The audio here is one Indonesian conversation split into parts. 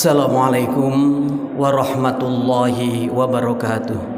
Assalamualaikum warahmatullahi wabarakatuh.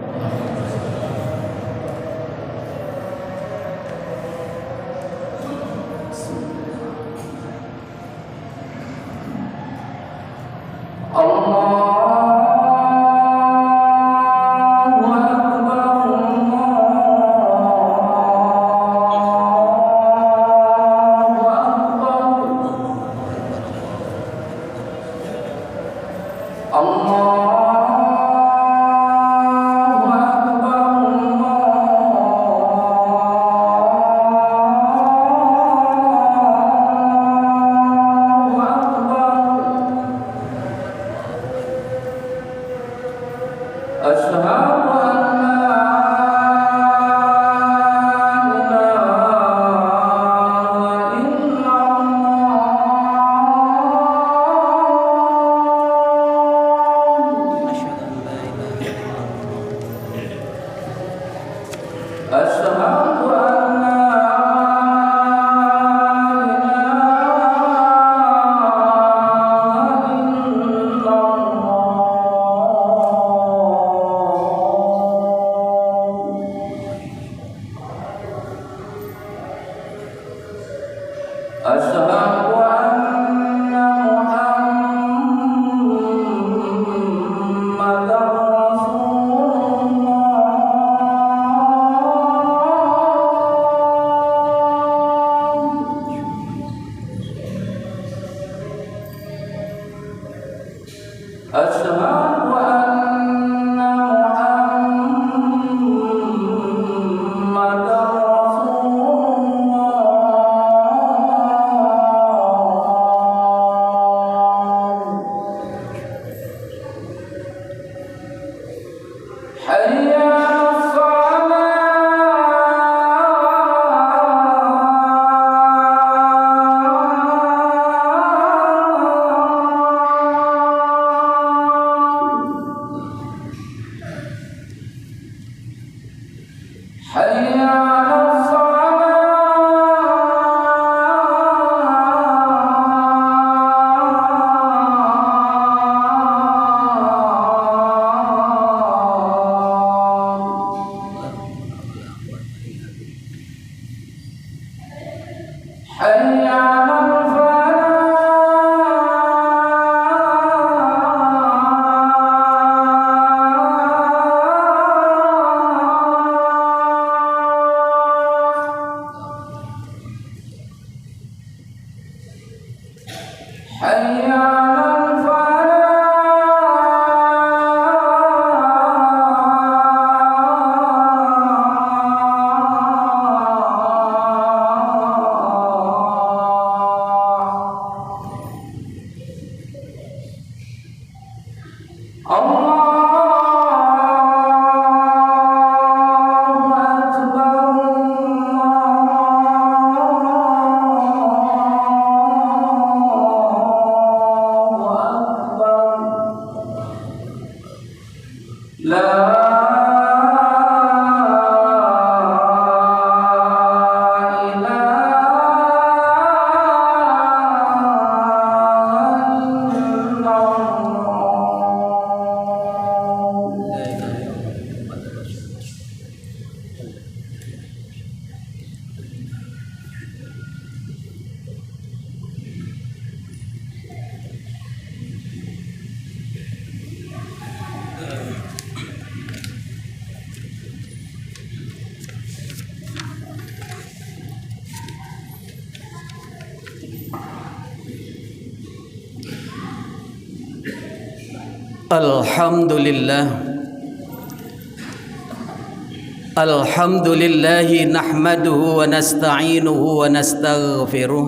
Alhamdulillah nahmaduhu wa nasta'inuhu wa nastaghfiruh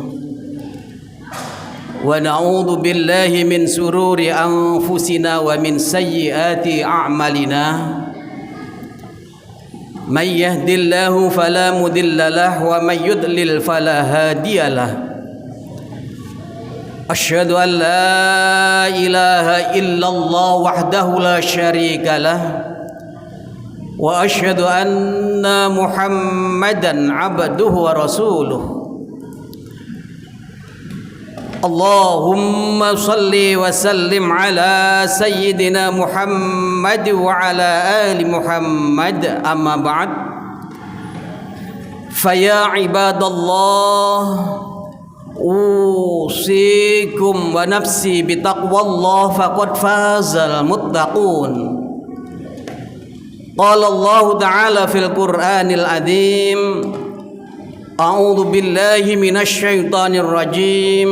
wa na'udzu billahi min sururi anfusina wa min sayyiati a'malina. Man yahdihillahu fala mudilla lahu wa may yudlil fala hadiyalah. أشهد أن لا إله إلا الله وحده لا شريك له وأشهد أن محمدا عبده ورسوله اللهم صل وسلم على سيدنا محمد وعلى آل محمد أما بعد فيا عباد الله أوصيكم ونفسي بتقوى الله فقد فاز المتقون قال الله تعالى في القرآن العظيم أعوذ بالله من الشيطان الرجيم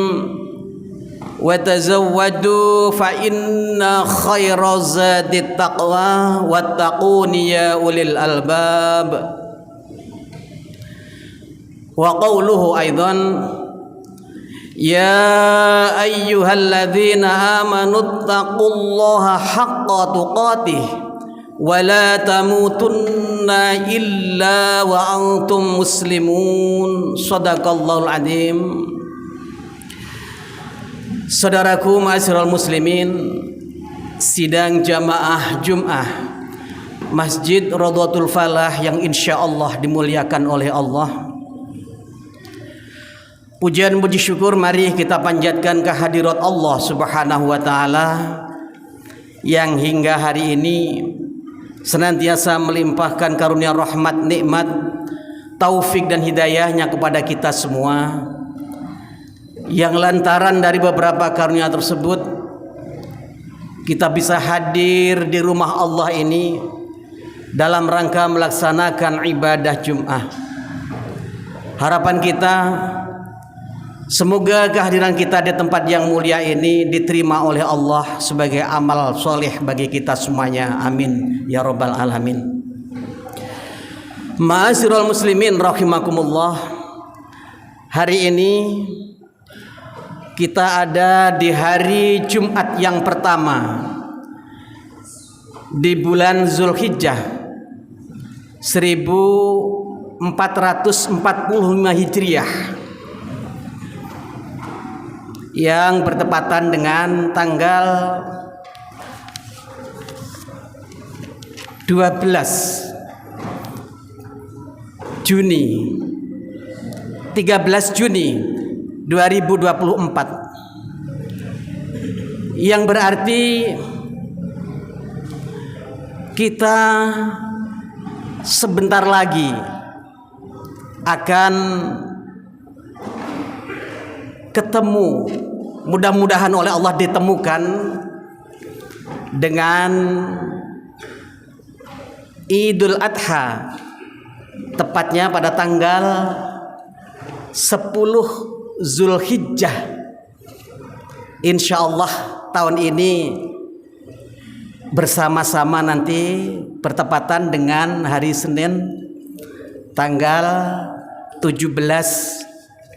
وتزودوا فإن خير الزاد التقوى واتقون يا أولي الألباب وقوله أيضا يا أيها الذين آمنوا اتقوا الله حق تقاته ولا تموتن إلا وأنتم مسلمون صدق الله العظيم. Saudaraku ma'asyiral muslimin, sidang jamaah Jum'ah Masjid Rawdatul Falah yang insyaallah dimuliakan oleh Allah. Pujian puji syukur mari kita panjatkan kehadirat Allah Subhanahu wa taala yang hingga hari ini senantiasa melimpahkan karunia rahmat, nikmat, taufik dan hidayahnya kepada kita semua, yang lantaran dari beberapa karunia tersebut kita bisa hadir di rumah Allah ini dalam rangka melaksanakan ibadah Jum'ah. Harapan kita semoga kehadiran kita di tempat yang mulia ini diterima oleh Allah sebagai amal soleh bagi kita semuanya. Amin ya rabbal alamin. Ma'asyiral muslimin rahimakumullah. Hari ini kita ada di hari Jumat yang pertama di bulan Zulhijjah 1445 Hijriah yang bertepatan dengan tanggal 13 Juni 2024, yang berarti kita sebentar lagi akan ketemu, mudah-mudahan oleh Allah ditemukan dengan Idul Adha, tepatnya pada tanggal 10 Zulhijjah. Insyaallah tahun ini bersama-sama nanti bertepatan dengan hari Senin tanggal 17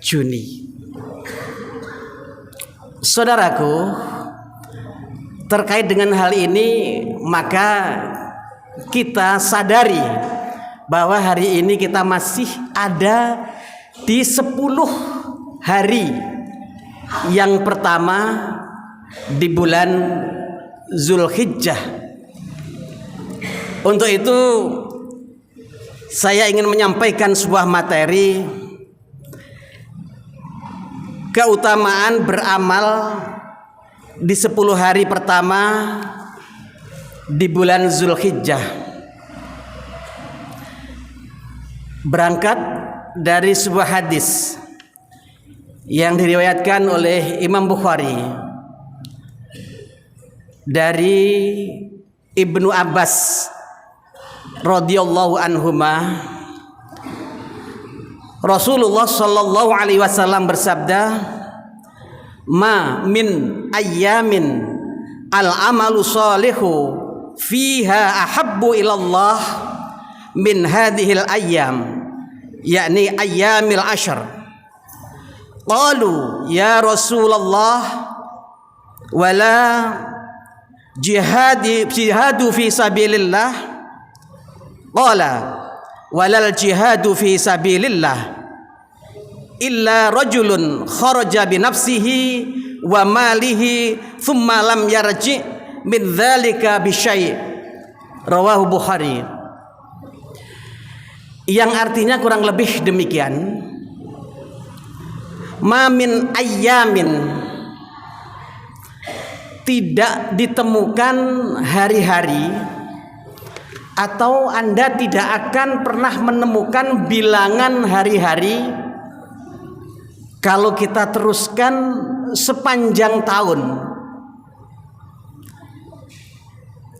Juni. Saudaraku, terkait dengan hal ini maka kita sadari bahwa hari ini kita masih ada di 10 hari yang pertama di bulan Zulhijjah. Untuk itu saya ingin menyampaikan sebuah materi keutamaan beramal di 10 hari pertama di bulan Zulhijjah. Berangkat dari sebuah hadis yang diriwayatkan oleh Imam Bukhari dari Ibnu Abbas radhiyallahu anhuma, Rasulullah sallallahu alaihi wasallam bersabda, "Ma min ayyamin al-amalu salihu fiha ahabbu ilallah min hadhil ayyam," yakni ayyamil ashr. Qalu ya Rasulullah wala jihadu fi sabilillah, qala walal jihadu fi sabilillah illa rajulun kharaja bi nafsihi wa malihi thumma lam yarji min dzalika bi syai'. Rawahu Bukhari. Yang artinya kurang lebih demikian. Ma min ayyamin, tidak ditemukan hari-hari atau Anda tidak akan pernah menemukan bilangan hari-hari kalau kita teruskan sepanjang tahun.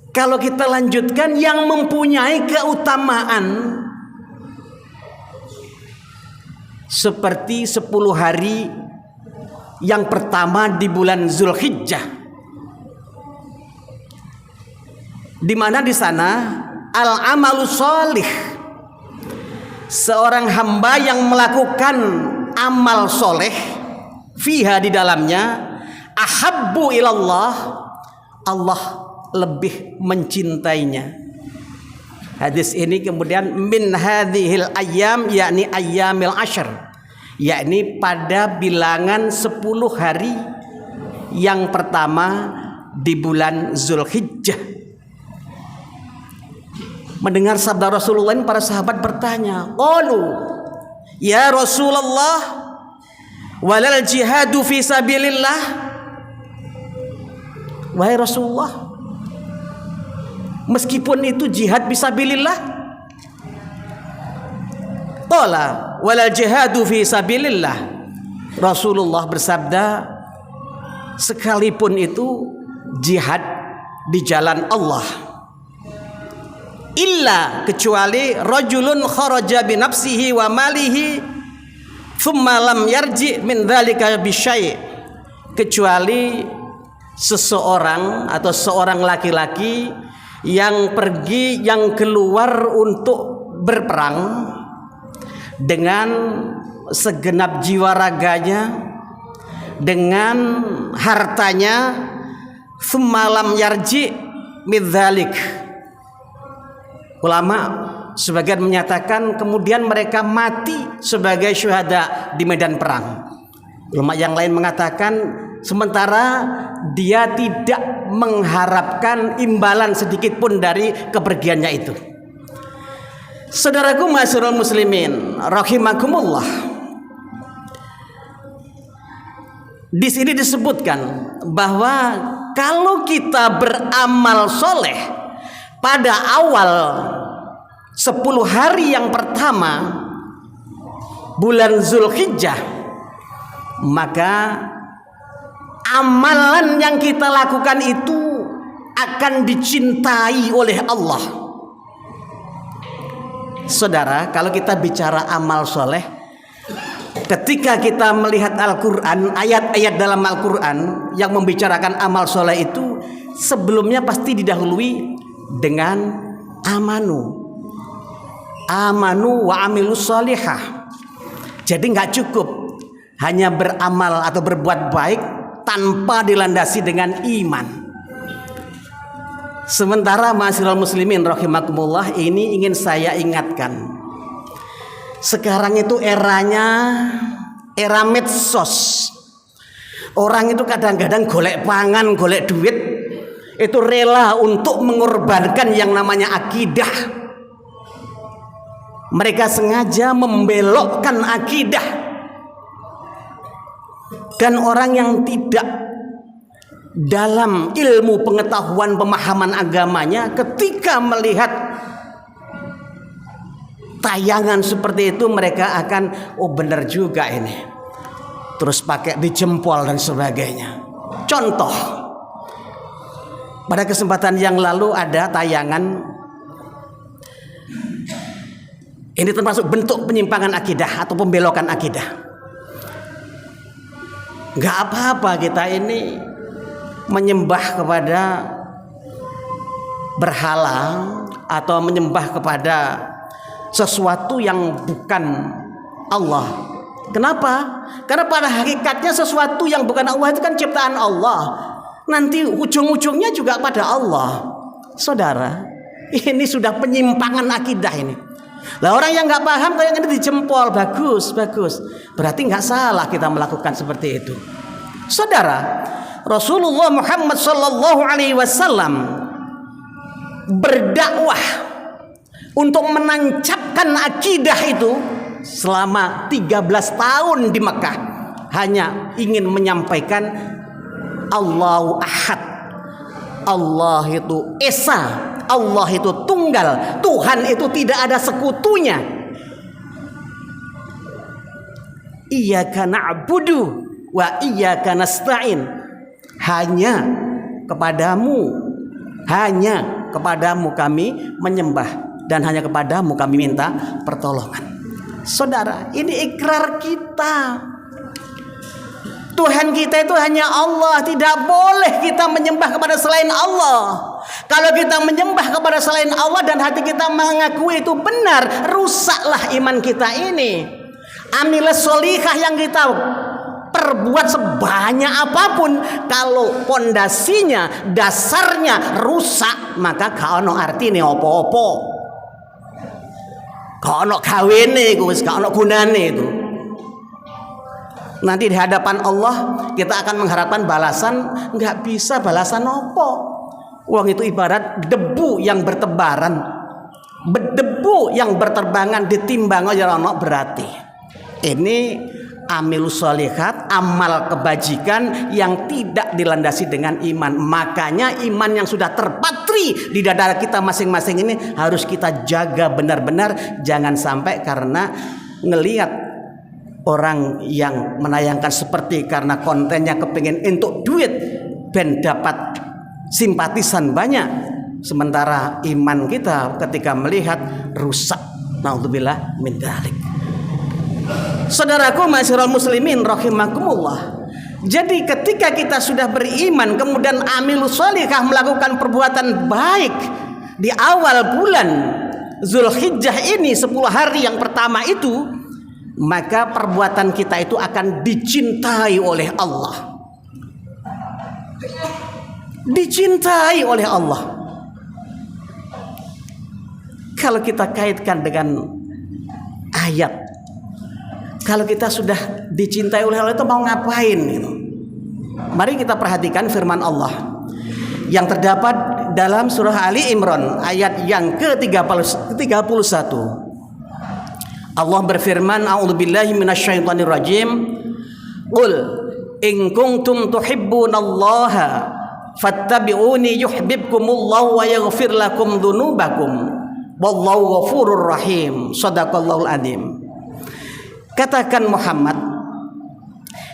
Kalau kita lanjutkan yang mempunyai keutamaan seperti 10 hari yang pertama di bulan Zulhijjah, di mana di sana al-amalu sholih, seorang hamba yang melakukan amal soleh fiha di dalamnya, ahabbu ilallah, Allah lebih mencintainya. Hadis ini kemudian min hadhil ayyam, yakni ayyamil ashr, yakni pada bilangan 10 hari yang pertama di bulan Zulhijjah. Mendengar sabda Rasulullah, para sahabat bertanya, qalu ya Rasulullah, walal jihadu fi sabilillah. Wahai Rasulullah, meskipun itu jihad fisabilillah. Qala walal jihadu fi sabilillah. Rasulullah bersabda, sekalipun itu jihad di jalan Allah, illa, kecuali rajulun kharaja bi nafsihi wa malihi thumma lam yarji min dzalika bi syai', kecuali seseorang atau seorang laki-laki yang pergi, yang keluar untuk berperang dengan segenap jiwa raganya, dengan hartanya, semalam yarji midzalik. Ulama sebagian menyatakan kemudian mereka mati sebagai syuhada di medan perang. Ulama yang lain mengatakan sementara dia tidak mengharapkan imbalan sedikit pun dari kepergiannya itu. Saudaraku ma'asyiral muslimin rahimakumullah, di sini disebutkan bahwa kalau kita beramal soleh pada awal 10 hari yang pertama bulan Zulhijjah, maka amalan yang kita lakukan itu akan dicintai oleh Allah. Saudara, kalau kita bicara amal soleh, ketika kita melihat Al-Quran, ayat-ayat dalam Al-Quran yang membicarakan amal soleh itu sebelumnya pasti didahului dengan amanu wa amilus solihah. Jadi nggak cukup hanya beramal atau berbuat baik tanpa dilandasi dengan iman. Sementara ma'asyiral muslimin rahimakumullah, ini ingin saya ingatkan, sekarang itu eranya era medsos. Orang itu kadang-kadang golek pangan, golek duit, itu rela untuk mengorbankan yang namanya akidah. Mereka sengaja membelokkan akidah. Dan orang yang tidak dalam ilmu pengetahuan pemahaman agamanya, ketika melihat tayangan seperti itu, mereka akan, oh benar juga ini, terus pakai di jempol dan sebagainya. Contoh, pada kesempatan yang lalu ada tayangan, ini termasuk bentuk penyimpangan akidah atau pembelokan akidah. Gak apa-apa kita ini menyembah kepada berhala atau menyembah kepada sesuatu yang bukan Allah. Kenapa? Karena pada hakikatnya sesuatu yang bukan Allah itu kan ciptaan Allah. Nanti ujung-ujungnya juga pada Allah. Saudara, ini sudah penyimpangan akidah ini. Lah orang yang nggak paham kayak ini dijempol, bagus. Berarti nggak salah kita melakukan seperti itu. Saudara, Rasulullah Muhammad sallallahu alaihi wasallam berdakwah untuk menancapkan akidah itu selama 13 tahun di Mekah, hanya ingin menyampaikan Allahu Ahad, Allah itu Esa, Allah itu tunggal, Tuhan itu tidak ada sekutunya. Iyyaka na'budu wa iyyaka nasta'in. Hanya kepadamu kami menyembah, dan hanya kepadamu kami minta pertolongan. Saudara, ini ikrar kita. Tuhan kita itu hanya Allah. Tidak boleh kita menyembah kepada selain Allah. Kalau kita menyembah kepada selain Allah dan hati kita mengakui itu benar, rusaklah iman kita ini. Amilah sholihah yang kita perbuat sebanyak apapun, kalau pondasinya, dasarnya rusak, maka gak ono artine opo-opo, gak ono gawene iku, wis gak ono gunane itu. Nanti di hadapan Allah kita akan mengharapkan balasan, nggak bisa balasan opo. Uang itu ibarat debu yang bertebaran, debu yang berterbangan ditimbang aja ono berarti. Ini amilus sholihat, amal kebajikan yang tidak dilandasi dengan iman. Makanya iman yang sudah terpatri di dada kita masing-masing ini harus kita jaga benar-benar. Jangan sampai karena ngelihat orang yang menayangkan seperti karena kontennya kepingin untuk duit ben dapat simpatisan banyak, sementara iman kita ketika melihat rusak. Naudzubillah min dzalik. Saudaraku ma'asyiral muslimin rahimakumullah. Jadi ketika kita sudah beriman kemudian amilus sholihah, melakukan perbuatan baik di awal bulan Zulhijjah ini, 10 hari yang pertama itu, maka perbuatan kita itu akan dicintai oleh Allah. Dicintai oleh Allah. Kalau kita kaitkan dengan ayat, kalau kita sudah dicintai oleh Allah itu mau ngapain gitu? Mari kita perhatikan firman Allah yang terdapat dalam surah Ali Imran ayat yang ke-31. Allah berfirman, a'udzubillahi minasyaitonir rajim. Qul in kuntum tuhibbunallaha fattabi'uni yuhibbukumullahu wa yaghfir lakum dzunubakum wallahu ghafurur rahim. Shadaqallahul adzim. Katakan Muhammad,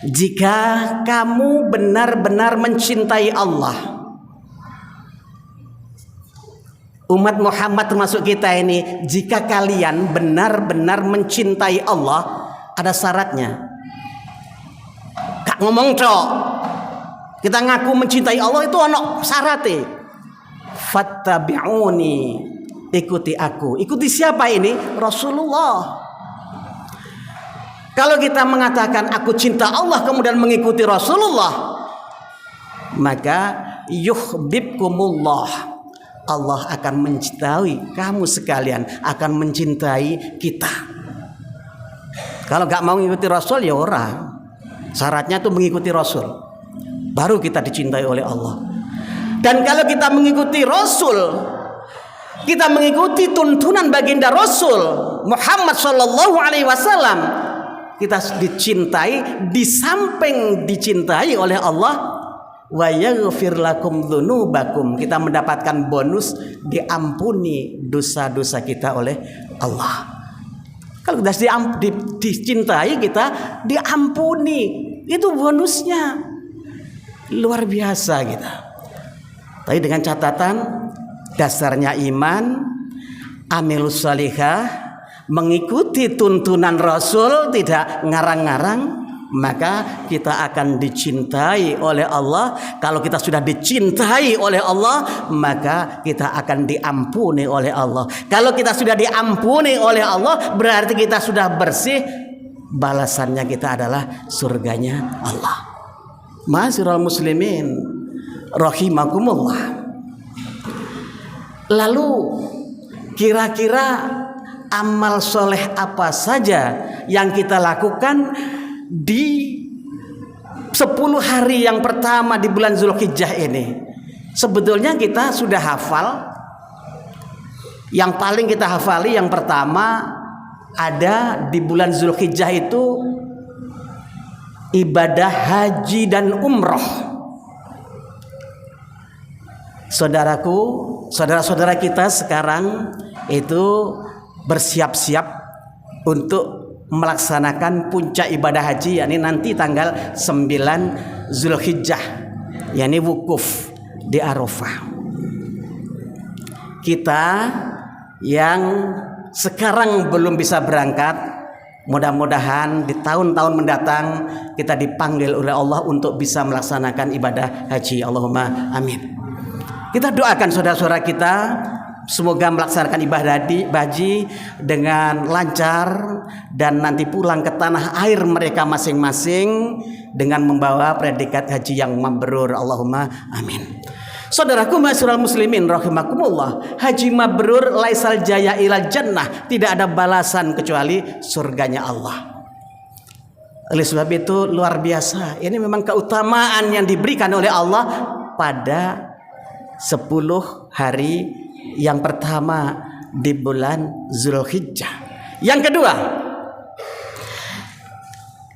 jika kamu benar-benar mencintai Allah, umat Muhammad termasuk kita ini, jika kalian benar-benar mencintai Allah, ada syaratnya. Gak ngomong cok, kita ngaku mencintai Allah itu ono syaratnya. Fattabi'uni, ikuti aku. Ikuti siapa ini? Rasulullah. Kalau kita mengatakan aku cinta Allah kemudian mengikuti Rasulullah, maka yuhibbukumullah, Allah akan mencintai kamu sekalian, akan mencintai kita. Kalau gak mau mengikuti Rasul ya orang. Syaratnya tuh mengikuti Rasul, baru kita dicintai oleh Allah. Dan kalau kita mengikuti Rasul, kita mengikuti tuntunan baginda Rasul Muhammad sallallahu alaihi wasallam, kita dicintai. Di samping dicintai oleh Allah, wa yaghfir lakum dzunubakum, kita mendapatkan bonus diampuni dosa-dosa kita oleh Allah. Kalau kita dicintai, kita diampuni, itu bonusnya luar biasa kita. Tapi dengan catatan dasarnya iman, amilus sholihah, mengikuti tuntunan Rasul, tidak ngarang-ngarang, maka kita akan dicintai oleh Allah. Kalau kita sudah dicintai oleh Allah, maka kita akan diampuni oleh Allah. Kalau kita sudah diampuni oleh Allah, berarti kita sudah bersih. Balasannya kita adalah surganya Allah. Ma'asyiral muslimin rahimakumullah. Lalu kira-kira amal soleh apa saja yang kita lakukan di 10 hari yang pertama di bulan Zulhijjah ini sebetulnya kita sudah hafal. Yang paling kita hafali yang pertama ada di bulan Zulhijjah itu ibadah haji dan umroh. Saudaraku, saudara-saudara kita sekarang itu bersiap-siap untuk melaksanakan puncak ibadah haji, yakni nanti tanggal 9 Zulhijjah, yakni wukuf di Arafah. Kita yang sekarang belum bisa berangkat, mudah-mudahan di tahun-tahun mendatang kita dipanggil oleh Allah untuk bisa melaksanakan ibadah haji. Allahumma amin. Kita doakan saudara-saudara kita semoga melaksanakan ibadah haji dengan lancar dan nanti pulang ke tanah air mereka masing-masing dengan membawa predikat haji yang mabrur. Allahumma amin. Saudaraku ma'asyiral muslimin rahimakumullah, haji mabrur laisal jaya ilal jannah, tidak ada balasan kecuali surganya Allah. Oleh sebab itu luar biasa, ini memang keutamaan yang diberikan oleh Allah pada 10 hari yang pertama di bulan Zulhijjah. Yang kedua,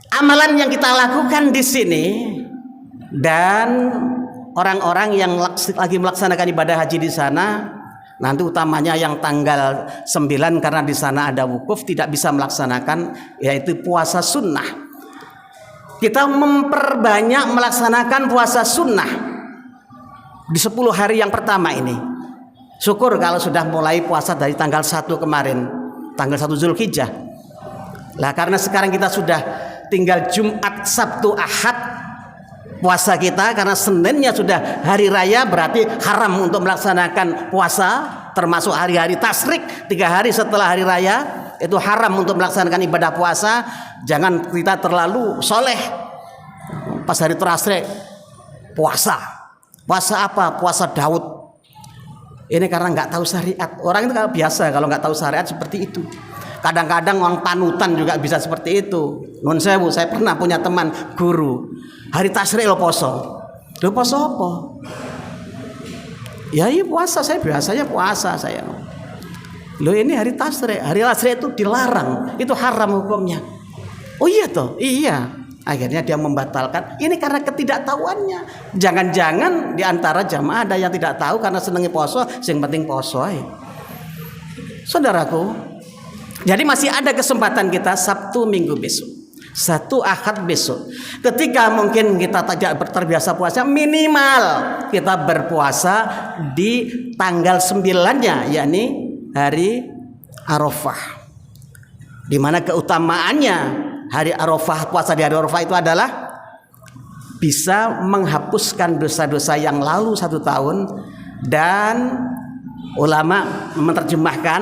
amalan yang kita lakukan di sini dan orang-orang yang lagi melaksanakan ibadah haji di sana, nanti utamanya yang tanggal 9 karena di sana ada wukuf tidak bisa melaksanakan, yaitu puasa sunnah. Kita memperbanyak melaksanakan puasa sunnah di 10 hari yang pertama ini. Syukur kalau sudah mulai puasa dari tanggal 1 kemarin, tanggal 1 Zulhijjah. Lah karena sekarang kita sudah tinggal Jumat, Sabtu, Ahad puasa kita, karena Seninnya sudah hari raya, berarti haram untuk melaksanakan puasa, termasuk hari-hari tasyrik 3 hari setelah hari raya itu haram untuk melaksanakan ibadah puasa. Jangan kita terlalu soleh pas hari tasyrik puasa. Puasa apa? Puasa Daud. Ini karena nggak tahu syariat. Orang itu kalau biasa kalau nggak tahu syariat seperti itu. Kadang-kadang orang panutan juga bisa seperti itu. Nun sewu, saya pernah punya teman guru. Hari tasyrik lo poso. Lo poso apa? Ya iya puasa, saya biasanya puasa saya. Lo ini hari tasyrik. Hari tasyrik itu dilarang. Itu haram hukumnya. Oh iya toh? Iya. Akhirnya dia membatalkan. Ini karena ketidaktahuannya. Jangan-jangan di antara jamaah ada yang tidak tahu karena senengnya poso, yang penting poso aja. Saudaraku, jadi masih ada kesempatan kita Sabtu Minggu besok, 1 Ahad besok. Ketika mungkin kita tidak terbiasa puasa, minimal kita berpuasa di tanggal 9-nya, yakni hari Arafah. Di mana keutamaannya hari Arafah, puasa di hari Arafah itu adalah bisa menghapuskan dosa-dosa yang lalu 1 tahun, dan ulama menerjemahkan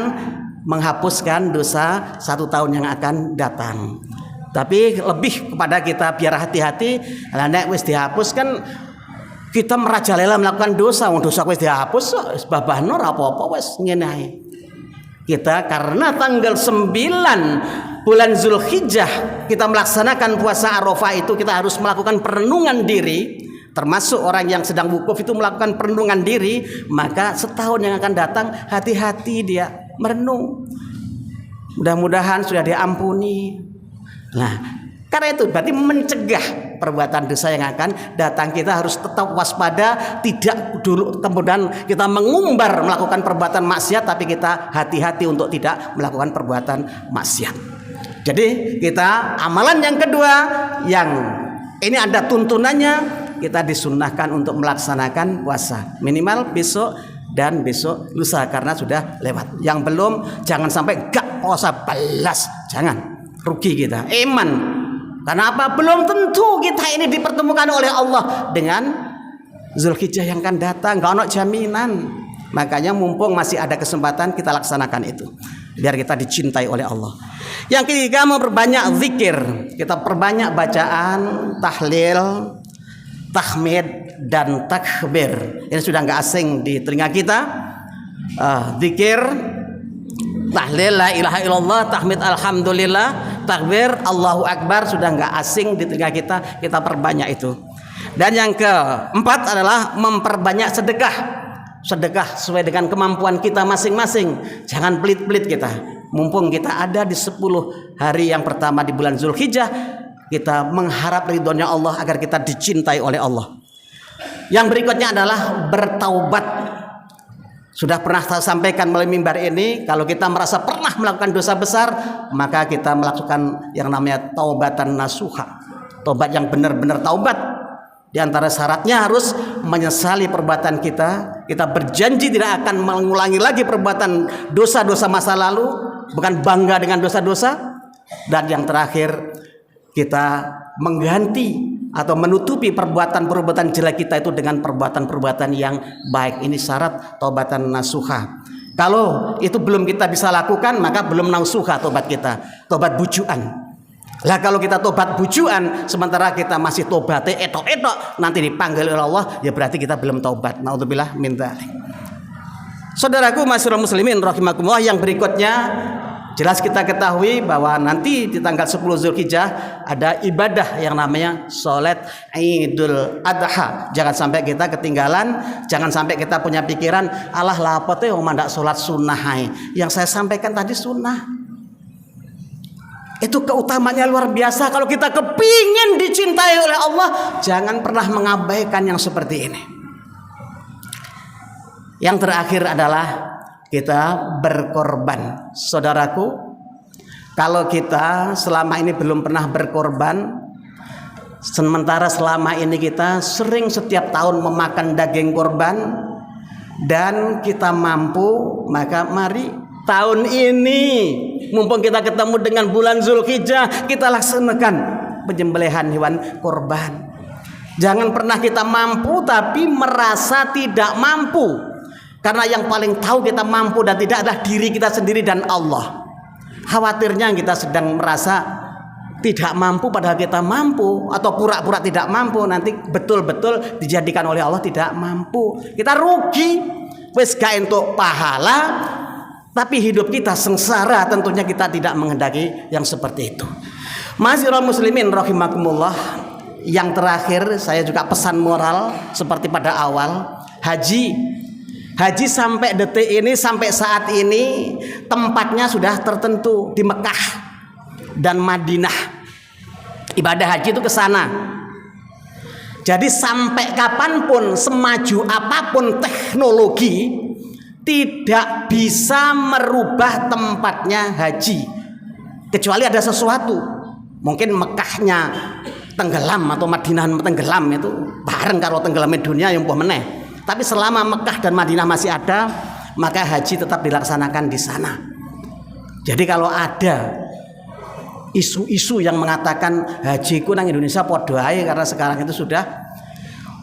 menghapuskan dosa 1 tahun yang akan datang. Tapi lebih kepada kita biar hati-hati, nek wis dihapus kan kita merajalela melakukan dosa, dosa wis dihapus babahno ora apa-apa wis ngene ae. Kita karena tanggal 9 bulan Zulhijjah kita melaksanakan puasa Arafah itu, kita harus melakukan perenungan diri, termasuk orang yang sedang wukuf itu melakukan perenungan diri. Maka setahun yang akan datang hati-hati dia merenung, mudah-mudahan sudah diampuni. Nah karena itu berarti mencegah perbuatan dosa yang akan datang. Kita harus tetap waspada, tidak dulu kemudian kita mengumbar melakukan perbuatan maksiat, tapi kita hati-hati untuk tidak melakukan perbuatan maksiat. Jadi kita amalan yang kedua yang ini ada tuntunannya, kita disunnahkan untuk melaksanakan puasa minimal besok dan besok lusa karena sudah lewat. Yang belum jangan sampai gak puasa balas, jangan, rugi kita iman. Karena apa? Belum tentu kita ini dipertemukan oleh Allah dengan Zulhijjah yang akan datang, gak ada jaminan. Makanya mumpung masih ada kesempatan kita laksanakan itu, biar kita dicintai oleh Allah. Yang ketiga, memperbanyak zikir. Kita perbanyak bacaan, tahlil, tahmid dan takbir. Ini sudah nggak asing di telinga kita. Zikir, tahlil la ilaha illallah, tahmid alhamdulillah, takbir, Allahu Akbar sudah nggak asing di telinga kita, kita perbanyak itu. Dan yang keempat adalah memperbanyak sedekah. Sedekah sesuai dengan kemampuan kita masing-masing. Jangan pelit-pelit kita. Mumpung kita ada di 10 hari yang pertama di bulan Zulhijjah, kita mengharap ridhonya Allah agar kita dicintai oleh Allah. Yang berikutnya adalah bertaubat. Sudah pernah saya sampaikan melalui mimbar ini, kalau kita merasa pernah melakukan dosa besar, maka kita melakukan yang namanya taubatan nasuha. Taubat yang benar-benar taubat. Di antara syaratnya harus menyesali perbuatan kita. Kita berjanji tidak akan mengulangi lagi perbuatan dosa-dosa masa lalu, bukan bangga dengan dosa-dosa. Dan yang terakhir, kita mengganti atau menutupi perbuatan-perbuatan jelek kita itu dengan perbuatan-perbuatan yang baik. Ini syarat taubatan nasuha. Kalau itu belum kita bisa lakukan, maka belum nasuha tobat kita, tobat bujuan. Lah kalau kita tobat bujuan sementara kita masih tobatnya etok-etok, nanti dipanggil oleh Allah, ya berarti kita belum taubat. Naudzubillah min dzalik. Saudaraku masyiral muslimin rahimakumullah, yang berikutnya jelas kita ketahui bahwa nanti di tanggal 10 Zulhijjah ada ibadah yang namanya sholat Idul Adha. Jangan sampai kita ketinggalan, jangan sampai kita punya pikiran alah lapot ya mandak sholat sunnah. Yang saya sampaikan tadi sunnah. Itu keutamanya luar biasa. Kalau kita kepingin dicintai oleh Allah, jangan pernah mengabaikan yang seperti ini. Yang terakhir adalah kita berkorban. Saudaraku, kalau kita selama ini belum pernah berkorban, sementara selama ini kita sering setiap tahun memakan daging korban dan kita mampu, maka mari tahun ini mumpung kita ketemu dengan bulan Zulhijjah, kita laksanakan penyembelihan hewan korban. Jangan pernah kita mampu tapi merasa tidak mampu. Karena yang paling tahu kita mampu dan tidak adalah diri kita sendiri dan Allah. Khawatirnya kita sedang merasa tidak mampu padahal kita mampu, atau pura-pura tidak mampu, nanti betul-betul dijadikan oleh Allah tidak mampu. Kita rugi, wis gak entuk pahala, tapi hidup kita sengsara. Tentunya kita tidak menghendaki yang seperti itu. Masyiral muslimin rahimakumullah, yang terakhir saya juga pesan moral seperti pada awal, Haji sampai detik ini, sampai saat ini tempatnya sudah tertentu di Mekah dan Madinah. Ibadah haji itu ke sana. Jadi sampai kapanpun, semaju apapun teknologi, tidak bisa merubah tempatnya haji. Kecuali ada sesuatu. Mungkin Mekahnya tenggelam atau Madinah tenggelam, itu bareng kalau tenggelamnya dunia yang buah meneh. Tapi selama Mekah dan Madinah masih ada, maka haji tetap dilaksanakan di sana. Jadi kalau ada isu-isu yang mengatakan hajiku nang Indonesia podo ae karena sekarang itu sudah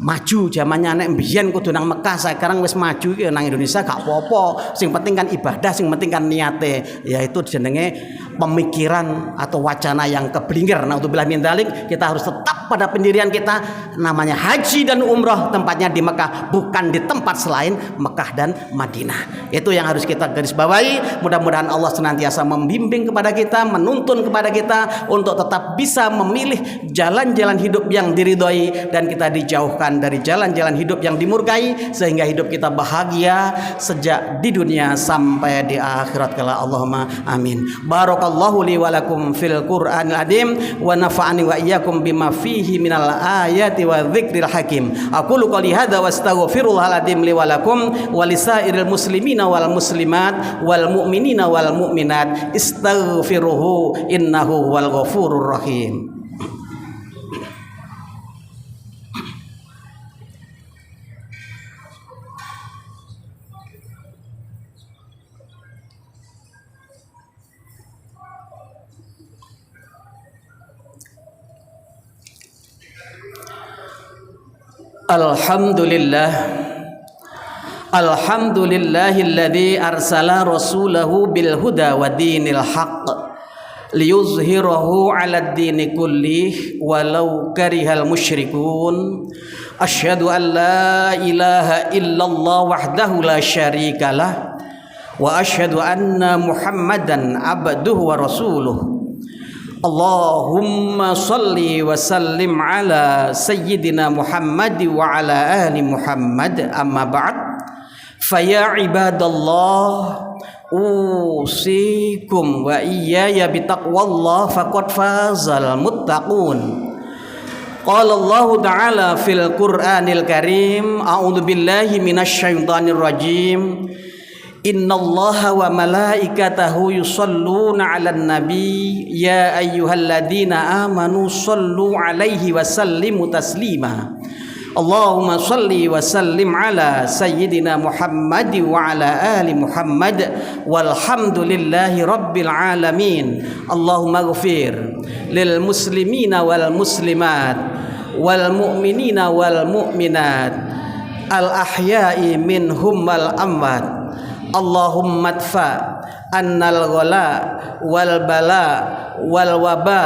maju, zamannya nek mbiyen kudu nang Mekah, sekarang wis maju iki nang Indonesia gak apa-apa. Sing penting kan ibadah, sing penting kan niate. Yaitu jenenge pemikiran atau wacana yang keblinger. Naudzubillah min dzalik. Kita harus tetap pada pendirian kita, namanya haji dan umroh tempatnya di Mekah, bukan di tempat selain Mekah dan Madinah. Itu yang harus kita garis bawahi. Mudah-mudahan Allah senantiasa membimbing kepada kita, menuntun kepada kita untuk tetap bisa memilih jalan-jalan hidup yang diridhoi dan kita dijauhkan dari jalan-jalan hidup yang dimurkai, sehingga hidup kita bahagia sejak di dunia sampai di akhirat kala. Allahumma amin. Barakallahu li wa lakum fil Qur'anil azim wa nafa'ani wa iyyakum bima fihi minal ayati wa dzikril hakim. Aqulu qouli hadza wa astaghfirullahal azim li wa lakum wa lisairil muslimina wal muslimat wal mu'minina wal mu'minat istaghfiruhu innahu wal ghafurur rahim. Alhamdulillahilladzi arsala rasulahu bil huda wa dinil haqq liyuzhirahu 'alad dini kullih walau karihal musyrikun. Asyhadu an la ilaha illallah wahdahu la syarikalah wa asyhadu anna Muhammadan abduhu wa rasuluh. Allahumma salli wa sallim ala sayyidina Muhammad wa ala ali Muhammad, amma ba'd. Faya ibadallah, usikum wa iyaya bitaqwallah faqad fazal muttaqun. Qala Allah ta'ala fil Qur'anil Karim, a'udzu billahi minasy syaithanir rajim. Innallaha wa malaikatahu yusholluna 'alan nabi ya ayyuhalladzina amanu shollu 'alaihi wa sallimu taslima. Allahumma sholli wa sallim ala sayyidina Muhammad wa ala ali Muhammad walhamdulillahi rabbil alamin. Allahumma ighfir lil muslimina wal muslimat wal mu'minina wal mu'minat al ahya'i minhum wal amwat. Allahumma adfa annal ghala wal bala wal waba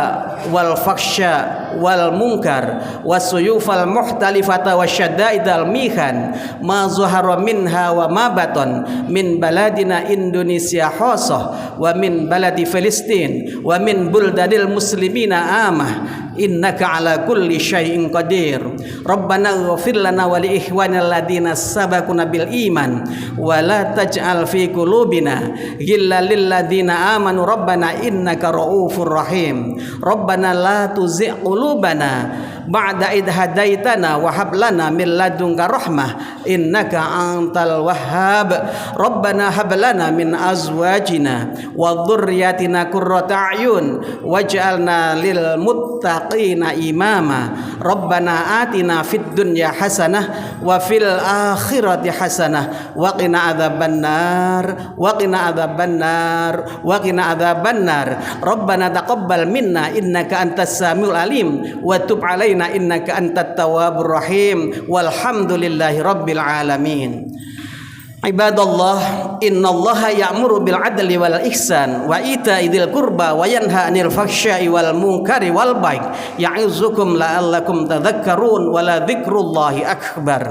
wal faksha wal munkar wasuyufal muhtalifata wasyadaidal mihan ma zuhara minha wa ma batan min baladina Indonesia khasah wa min baladi Filistin wa min buldadil muslimina amah innaka ala kulli syai'in qadir. Rabbana ighfir lana wa li ikhwanil ladina sabaquna bil iman wa la taj'al fi qulubina ghillan lil ladina amanu rabbana innaka ra'ufur rahim. Rabbana la tuzigh qulubana ba'da idh hadaitana wa hab lana min ladunka rahmah innaka antal wahhab. Rabbana hab lana min azwajina wa dhurriyyatina qurrata a'yun waj'alna lil muttaqina imama. Rabbana atina fid dunya hasanah wa fil akhirati hasanah wa qina adzabannar wa qina adzabannar wa qina adzabannar. Rabbana taqabbal minna innaka antas samiul alim wa tub alaina innaka antat tawwabur rahim walhamdulillahi rabbil alamin. Ibadallah, innallaha ya'muru bil adli wal ihsan wa ita'i dzil qurba wa yanha 'anil fahsya'i wal munkari wal baghi ya'izukum la'allakum tadhakkarun wa la dzikrullahi akbar.